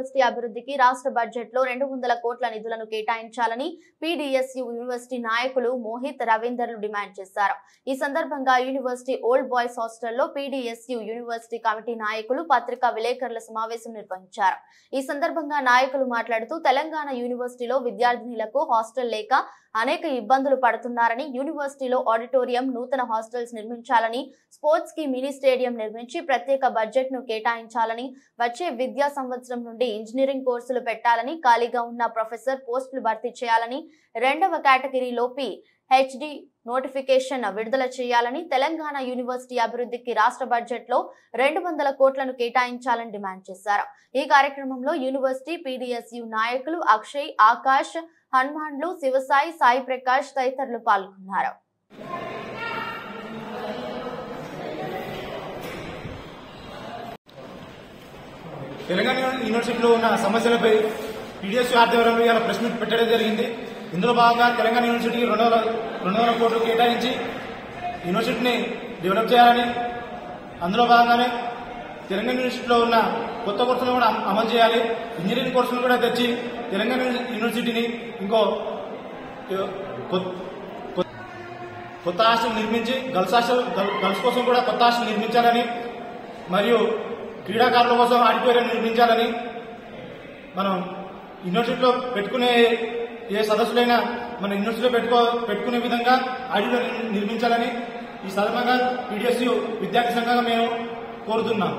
University అభివృద్ధికి రాష్ట్ర budget లో 200 కోట్ల నిధులను కేటాయించాలని పీడీఎస్యూ యూనివర్సిటీ నాయకులు మోహిత్ రవీందర్లు డిమాండ్ చేశారు. ఈ సందర్భంగా యూనివర్సిటీ ఓల్డ్ బాయ్స్ హాస్టల్లో పీడీఎస్యూ యూనివర్సిటీ కమిటీ నాయకులు పత్రికా విలేకరుల సమావేశం నిర్వహించారు. ఈ సందర్భంగా నాయకులు మాట్లాడుతూ తెలంగాణ యూనివర్సిటీలో విద్యార్థినులకు హాస్టల్ లేక అనేక ఇబ్బందులు పడుతున్నారని, యూనివర్సిటీలో ఆడిటోరియం, నూతన హాస్టల్స్ నిర్మించాలని, స్పోర్ట్స్ కి మినీ స్టేడియం నిర్మించి ప్రత్యేక బడ్జెట్ ను కేటాయించాలని, వచ్చే విద్యా సంవత్సరం నుండి ఇంజనీరింగ్ కోర్సులు పెట్టాలని, ఖాళీగా ఉన్న ప్రొఫెసర్ పోస్టులు భర్తీ చేయాలని, 2వ కేటగిరీలోపి హెచ్డి నోటిఫికేషన్ విడుదల చేయాలని, తెలంగాణ యూనివర్సిటీ అభివృద్ధికి రాష్ట్ర బడ్జెట్ లో 200 కోట్లను కేటాయించాలని డిమాండ్ చేశారు. ఈ కార్యక్రమంలో యూనివర్సిటీ పీడీఎస్యూ నాయకులు అక్షయ్, ఆకాష్, హనుమాన్లు, శివసాయి, సాయి ప్రకాష్ తదితరులు పాల్గొన్నారు. తెలంగాణ యూనివర్సిటీలో ఉన్న సమస్యలపై పీడీఎస్యూ ఆధ్వర్యంలో ఇలా ప్రెస్ మీట్ పెట్టడం జరిగింది. ఇందులో భాగంగా తెలంగాణ యూనివర్సిటీకి 200 కోట్లు కేటాయించి యూనివర్సిటీని డెవలప్ చేయాలని, అందులో భాగంగానే తెలంగాణ యూనివర్సిటీలో ఉన్న కొత్త కోర్సులను కూడా అమలు చేయాలి. ఇంజనీరింగ్ కోర్సులను కూడా తెచ్చి తెలంగాణ యూనివర్సిటీని ఇంకో కొత్త హాస్టల్ నిర్మించి గర్ల్స్ కోసం కూడా కొత్త హాస్టల్ నిర్మించాలని, మరియు క్రీడాకారుల కోసం ఆడిటోరియం నిర్మించాలని, మనం యూనివర్సిటీలో పెట్టుకునే ఏ సదస్సులైనా మన యూనివర్సిటీలో పెట్టుకునే విధంగా ఆడిటోరియం నిర్మించాలని ఈ సందర్భంగా పీడీఎస్యూ విద్యార్థి సంఘంగా మేము కోరుతున్నాం.